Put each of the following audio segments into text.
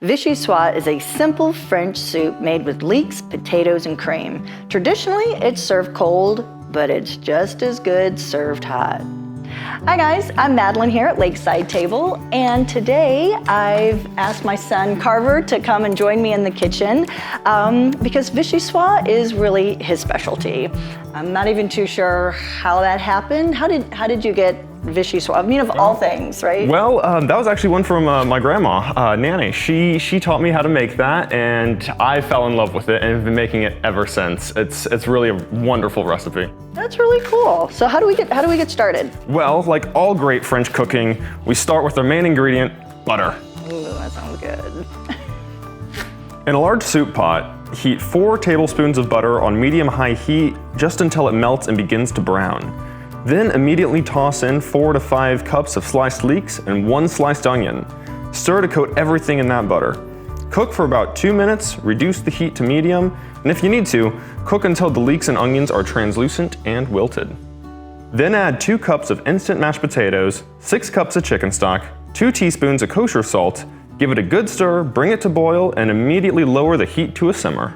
Vichyssoise is a simple French soup made with leeks, potatoes, and cream. Traditionally, it's served cold, but it's just as good served hot. Hi guys, I'm Madeline here at Lakeside Table, and today I've asked my son Carver to come and join me in the kitchen because Vichyssoise is really his specialty. I'm not even too sure how that happened. How did you get Vichyssoise? I mean, of all things, right? Well, that was actually one from my grandma, Nanny. She taught me how to make that, and I fell in love with it and have been making it ever since. It's really a wonderful recipe. That's really cool. So how do we get started? Well, like all great French cooking, we start with our main ingredient, butter. Ooh, that sounds good. In a large soup pot, heat 4 tablespoons of butter on medium-high heat just until it melts and begins to brown. Then immediately toss in 4 to 5 cups of sliced leeks and 1 sliced onion. Stir to coat everything in that butter. Cook for about 2 minutes, reduce the heat to medium, and if you need to, cook until the leeks and onions are translucent and wilted. Then add 2 cups of instant mashed potatoes, 6 cups of chicken stock, 2 teaspoons of kosher salt, give it a good stir, bring it to boil, and immediately lower the heat to a simmer.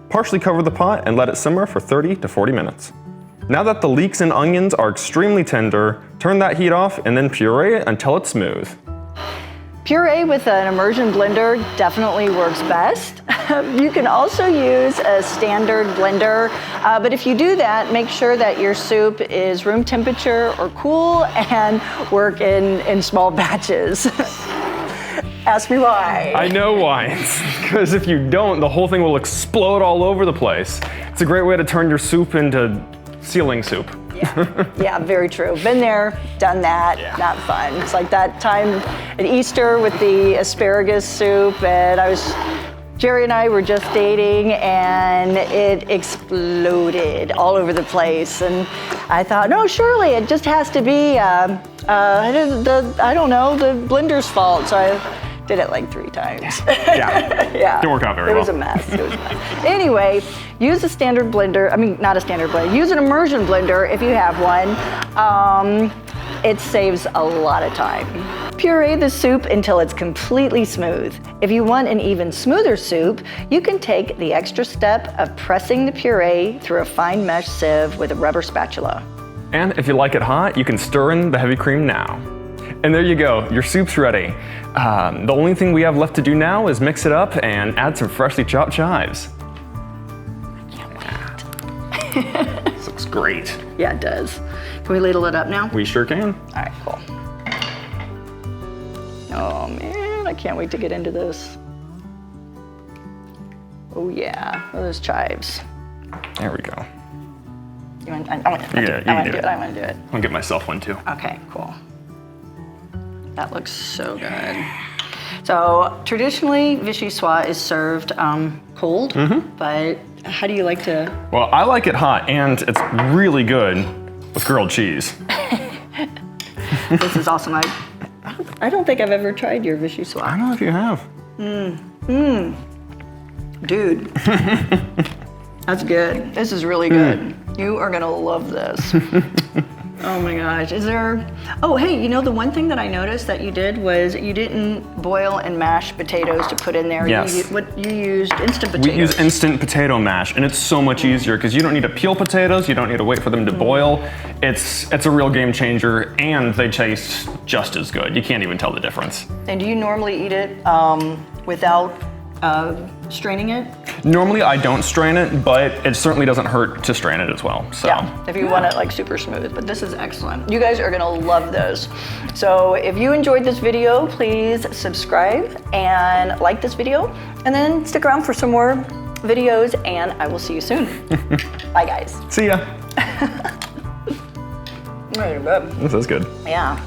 Partially cover the pot and let it simmer for 30 to 40 minutes. Now that the leeks and onions are extremely tender, turn that heat off and then puree it until it's smooth. Puree with an immersion blender definitely works best. You can also use a standard blender, but if you do that, make sure that your soup is room temperature or cool and work in small batches. Ask me why. I know why. Because if you don't, the whole thing will explode all over the place. It's a great way to turn your soup into ceiling soup. Yeah, very true. Been there, done that, not fun. It's like that time at Easter with the asparagus soup, and Jerry and I were just dating, and it exploded all over the place. And I thought, no, surely it just has to be, I don't know, the blender's fault. So I did it like 3 times. Yeah. Didn't work out very well. It was a mess. Anyway, use a standard blender. I mean, not a standard blender. Use an immersion blender if you have one. It saves a lot of time. Puree the soup until it's completely smooth. If you want an even smoother soup, you can take the extra step of pressing the puree through a fine mesh sieve with a rubber spatula. And if you like it hot, you can stir in the heavy cream now. And there you go, your soup's ready. The only thing we have left to do now is mix it up and add some freshly chopped chives. I can't wait. This looks great. Yeah, it does. Can we ladle it up now? We sure can. All right, cool. Oh man, I can't wait to get into this. Oh yeah, those chives. There we go. I want to do it. I want to do it. I'll get myself one too. Okay, cool. That looks so good. So traditionally, Vichyssoise is served cold, but how do you like to? Well, I like it hot, and it's really good with grilled cheese. This is awesome. I don't think I've ever tried your Vichyssoise. I don't know if you have. Dude, that's good. This is really good. You are gonna love this. Oh my gosh, oh hey, you know the one thing that I noticed that you did was you didn't boil and mash potatoes to put in there. Yes. You used instant potatoes. We use instant potato mash, and it's so much easier because you don't need to peel potatoes, you don't need to wait for them to boil. It's a real game changer, and they taste just as good. You can't even tell the difference. And do you normally eat it without straining it? Normally I don't strain it, but it certainly doesn't hurt to strain it as well. So. Yeah, if you want it like super smooth, but this is excellent. You guys are gonna love this. So if you enjoyed this video, please subscribe and like this video, and then stick around for some more videos, and I will see you soon. Bye guys. See ya. Really good. This is good. Yeah.